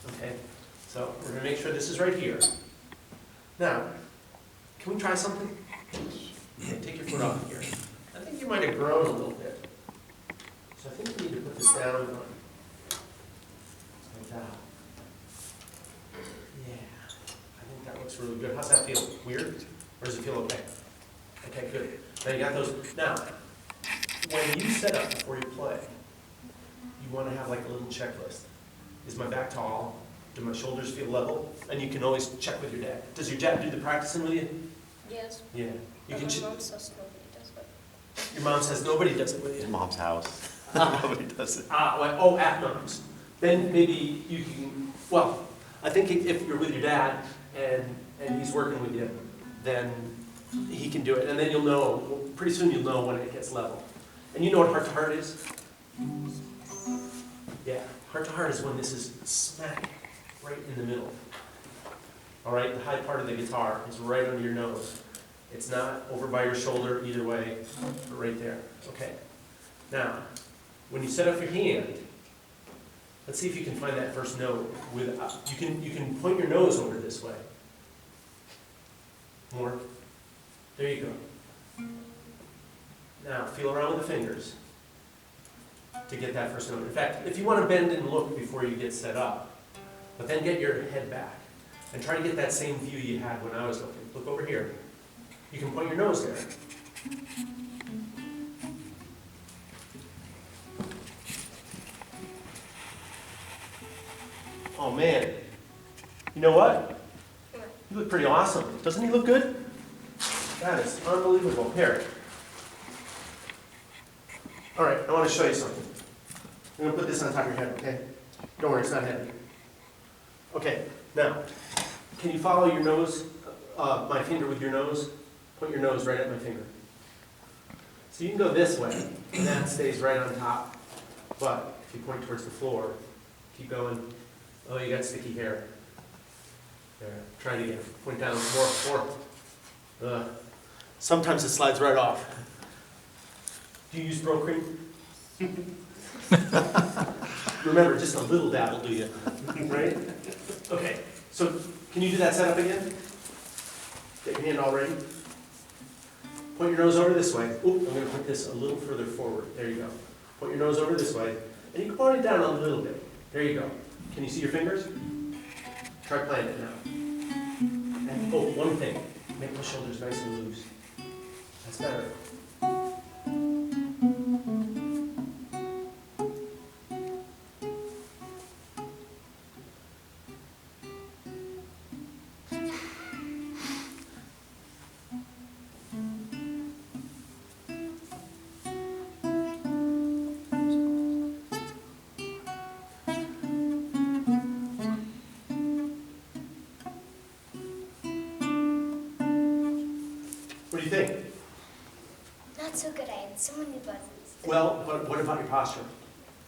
Okay, so we're going to make sure this is right here. Now, can we try something? Take your foot off here. I think you might have grown a little bit. So I think we need to put this down like that. Yeah, I think that looks really good. How's that feel? Weird? Or does it feel okay? Okay, good. Now you got those. Now, when you set up before you play, you want to have like a little checklist. Is my back tall? Do my shoulders feel level? And you can always check with your dad. Does your dad do the practicing with you? Yes. Yeah. You can. My mom says nobody does it. Your mom says nobody does it with you. Mom's house. Nobody does it. Oh, at mom's. Then maybe you can. Well, I think if you're with your dad and he's working with you, then he can do it, and then you'll know. Pretty soon you'll know when it gets level. And you know what heart to heart is? Yeah, heart to heart is when this is smack right in the middle. All right, the high part of the guitar is right under your nose. It's not over by your shoulder either way, but right there. Okay. Now, when you set up your hand, let's see if you can find that first note. You can point your nose over this way. More. There you go. Now, feel around with the fingers to get that first note. In fact, if you want to bend and look before you get set up, but then get your head back and try to get that same view you had when I was looking. Look over here. You can point your nose there. Oh man, you know what? You look pretty awesome. Doesn't he look good? That is unbelievable. Here. All right, I want to show you something. I'm going to put this on top of your head, okay? Don't worry, it's not heavy. Okay, now, can you follow your nose, my finger with your nose? Point your nose right at my finger. So you can go this way, and that stays right on top. But if you point towards the floor, keep going. Oh, you got sticky hair. There, try it again. Point down, more. Sometimes it slides right off. Do you use Pro Cream? Remember, just a little dab will do you, right? Okay, so can you do that setup again? Get your hand all ready. Point your nose over this way. Oop, I'm going to put this a little further forward. There you go. Point your nose over this way. And you can point it down a little bit. There you go. Can you see your fingers? Try playing it now. And oh, one thing. Make my shoulders nice and loose. That's better. What do you think? Not so good. I had so many buttons. Well, but what about your posture?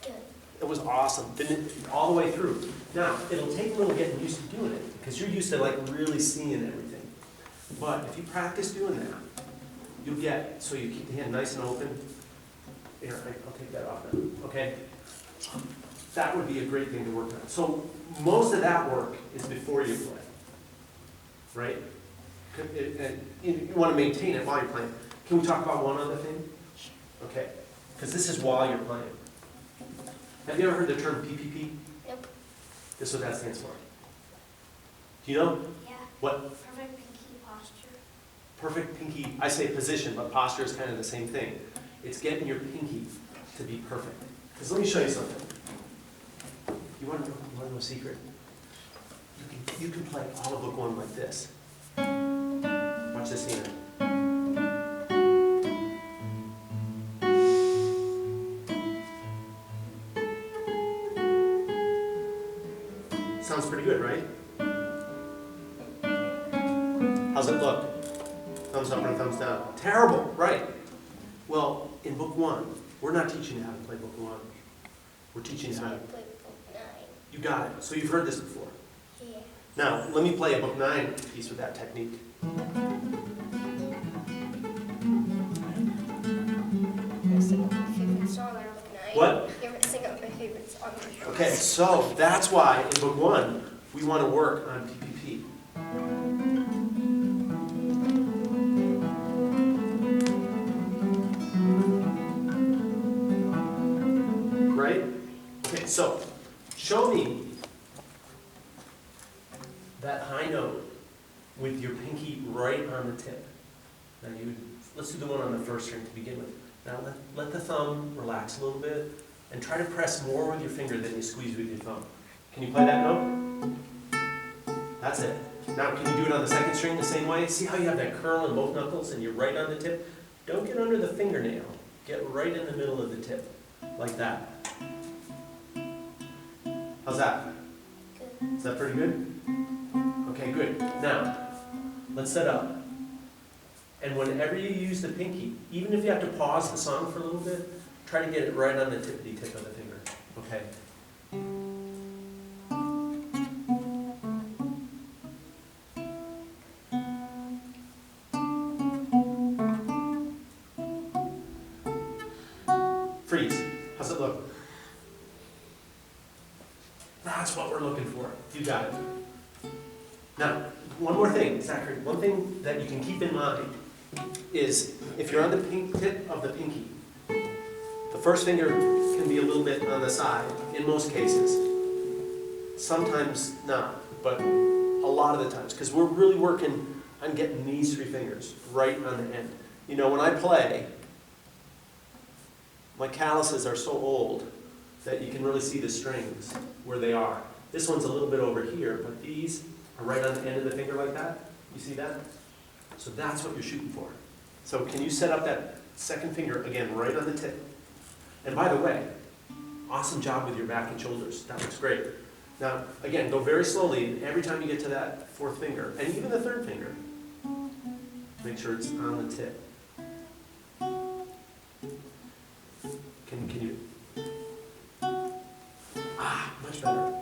Good. It was awesome. Didn't it? All the way through. Now, it'll take a little getting used to doing it because you're used to like really seeing everything. But if you practice doing that, you'll get, so you keep the hand nice and open. Here, I'll take that off now, okay? That would be a great thing to work on. So most of that work is before you play, right? And you want to maintain it while you're playing. Can we talk about one other thing? Okay, because this is while you're playing. Have you ever heard the term PPP? Nope. This is what that stands for. Do you know? Yeah. What? Perfect pinky posture. Perfect pinky, I say position, but posture is kind of the same thing. It's getting your pinky to be perfect. Because let me show you something. You want to know a secret? You can play all of book one like this. Watch this here. Sounds pretty good, right? How's it look? Thumbs up or thumbs down? Terrible, right? Well, in book one, we're not teaching you how to play book one. We're teaching you how to. Play book 9. You got it. So you've heard this before. Yeah. Now, let me play a book 9 piece with that technique. I'm gonna sing out my favorite song on book 9. What? You're gonna sing out my favorite song on book 9. Okay, so that's why in book 1, we want to work on PPP. Right? Okay, so show me that high note with your pinky right on the tip. Now let's do the one on the first string to begin with. Now let the thumb relax a little bit and try to press more with your finger than you squeeze with your thumb. Can you play that note? That's it. Now can you do it on the second string the same way? See how you have that curl in both knuckles and you're right on the tip? Don't get under the fingernail. Get right in the middle of the tip, like that. How's that? Good. Is that pretty good? Okay, good. Now, let's set up. And whenever you use the pinky, even if you have to pause the song for a little bit, try to get it right on the tippity tip of the finger. Okay? Freeze. How's it look? That's what we're looking for. You got it. Now, one more thing, Zachary. One thing that you can keep in mind is if you're on the tip of the pinky, the first finger can be a little bit on the side in most cases. Sometimes not, but a lot of the times, because we're really working on getting these 3 fingers right on the end. You know, when I play, my calluses are so old that you can really see the strings where they are. This one's a little bit over here, but these are right on the end of the finger like that. You see that? So that's what you're shooting for. So can you set up that second finger, again, right on the tip? And by the way, awesome job with your back and shoulders. That looks great. Now, again, go very slowly, and every time you get to that 4th finger, and even the 3rd finger, make sure it's on the tip. Can you? Much better.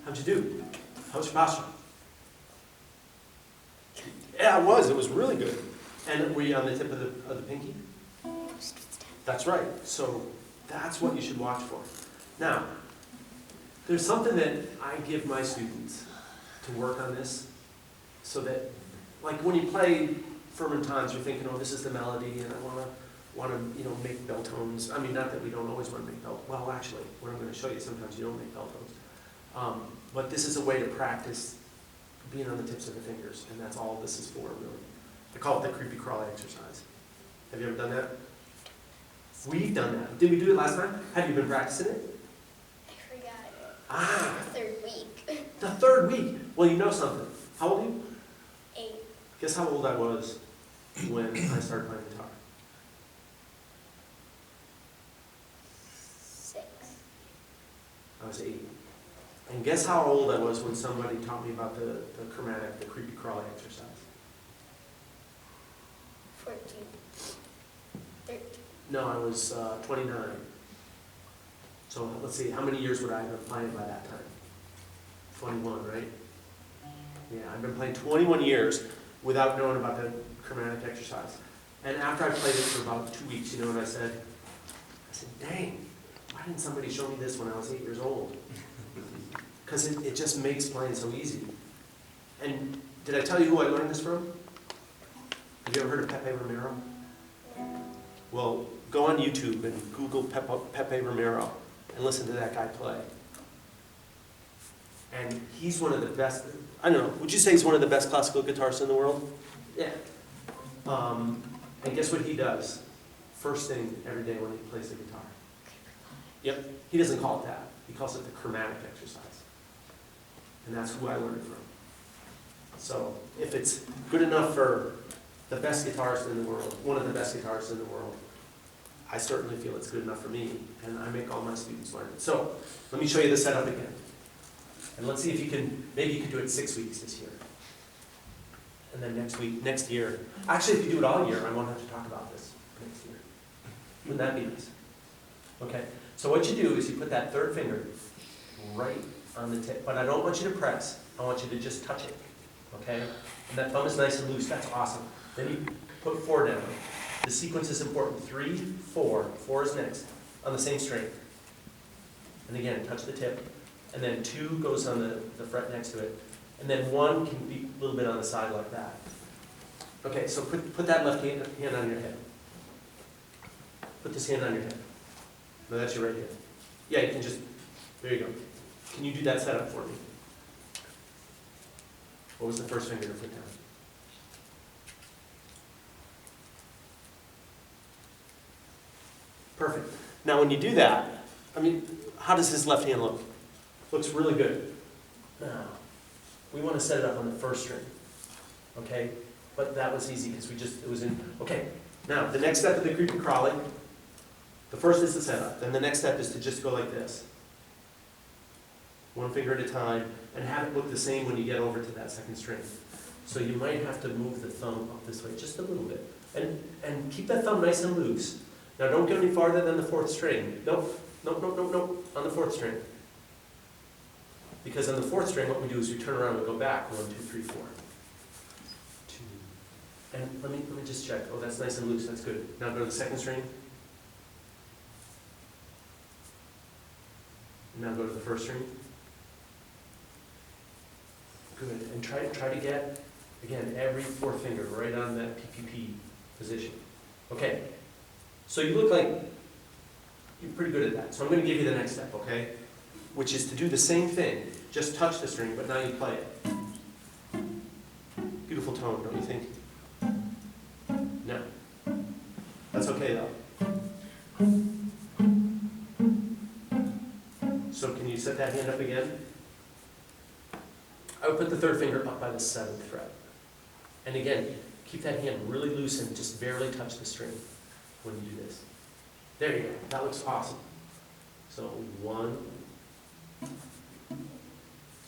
How'd you do? How's your posture? Yeah, it was really good. And were you on the tip of the pinky? That's right. So that's what you should watch for. Now, there's something that I give my students to work on this, so that, like when you play Firmin tones, you're thinking, oh, this is the melody, and I want to, make bell tones. I mean, not that we don't always want to make bell. Well, actually, what I'm going to show you, sometimes you don't make bell tones. But this is a way to practice being on the tips of the fingers, and that's all this is for, really. I call it the creepy crawly exercise. Have you ever done that? We've done that. Did we do it last time? Have you been practicing it? I forgot it. Ah. The 3rd week. The 3rd week. Well, you know something. How old are you? 8. Guess how old I was when I started playing guitar? 6. I was 8. And guess how old I was when somebody taught me about the chromatic, the creepy crawly exercise? 14. 13. No, I was 29. So let's see, how many years would I have been playing by that time? 21, right? Yeah, I've been playing 21 years without knowing about the chromatic exercise. And after I played it for about 2 weeks, you know what I said? I said, dang, why didn't somebody show me this when I was 8 years old? Because it just makes playing so easy. And did I tell you who I learned this from? Have you ever heard of Pepe Romero? No. Well, go on YouTube and Google Pepe Romero and listen to that guy play. And he's one of the best, I don't know, would you say he's one of the best classical guitarists in the world? Yeah. And guess what he does? First thing every day when he plays the guitar. Yep, he doesn't call it that. He calls it the chromatic exercise. And that's who I learned from. So if it's good enough for the best guitarist in the world, one of the best guitarists in the world, I certainly feel it's good enough for me, and I make all my students learn it. So let me show you the setup again. And let's see if you can, maybe you can do it 6 weeks this year. And then next year, actually if you do it all year, I won't have to talk about this next year. Wouldn't that be nice? Okay, so what you do is you put that third finger right on the tip, but I don't want you to press, I want you to just touch it, okay? And that thumb is nice and loose, that's awesome. Then you put 4 down. The sequence is important, 3, 4, 4 is next, on the same string. And again, touch the tip, and then 2 goes on the fret next to it, and then 1 can be a little bit on the side like that. Okay, so put that left hand on your head. Put this hand on your head. No, that's your right hand. Yeah, you can just, there you go. Can you do that setup for me? What was the first finger to put down? Perfect. Now when you do that, I mean, how does his left hand look? Looks really good. Now, we want to set it up on the first string, okay? But that was easy because it was in, okay. Now, the next step of the creepy crawling, the first is the setup. Then the next step is to just go like this. 1 finger at a time, and have it look the same when you get over to that second string. So you might have to move the thumb up this way just a little bit. And keep that thumb nice and loose. Now don't go any farther than the 4th string. Nope, nope, nope, nope, nope, on the 4th string. Because on the 4th string, what we do is we turn around and go back. 1, 2, 3, 4. 2. And let me just check. Oh, that's nice and loose, that's good. Now go to the 2nd string. Now go to the 1st string. Good, and try to get, again, every 4th finger right on that PPP position. Okay, so you look like you're pretty good at that. So I'm going to give you the next step, okay? Which is to do the same thing, just touch the string, but now you play it. Beautiful tone, don't you think? No. That's okay though. So can you set that hand up again? I would put the 3rd finger up by the 7th fret. And again, keep that hand really loose and just barely touch the string when you do this. There you go. That looks awesome. So 1,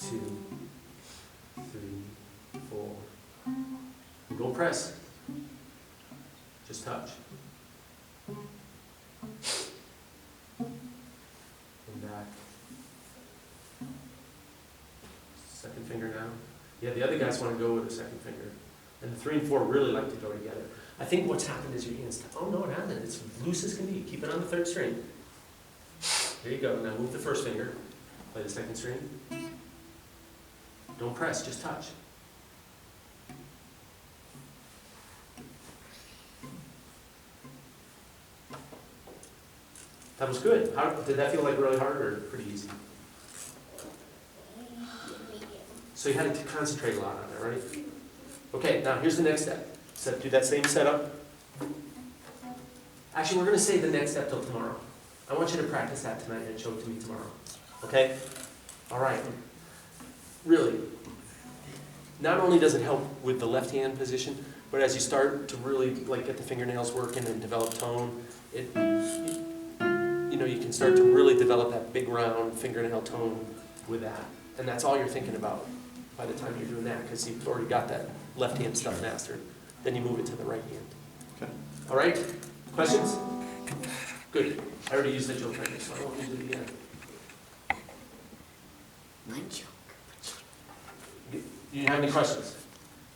2, 3, 4. And go press. Just touch. And back. 2nd finger now. Yeah, the other guys want to go with the 2nd finger. And the 3 and 4 really like to go together. I think what's happened is your hands, oh no, it hasn't. It's loose as can be. Keep it on the 3rd string. There you go. Now move the 1st finger. Play the 2nd string. Don't press, just touch. That was good. How, did that feel like really hard or pretty easy? So you had to concentrate a lot on it, right? Okay, now here's the next step. Do that same setup. Actually, we're going to save the next step till tomorrow. I want you to practice that tonight and show it to me tomorrow. Okay? All right. Really, not only does it help with the left hand position, but as you start to really get the fingernails working and develop tone, you can start to really develop that big round fingernail tone with that. And that's all you're thinking about by the time you're doing that, because you've already got that left hand stuff mastered. Then you move it to the right hand. Okay. All right? Questions? Good. I already used the joke right, so I won't use it again. My joke. Do you have any questions?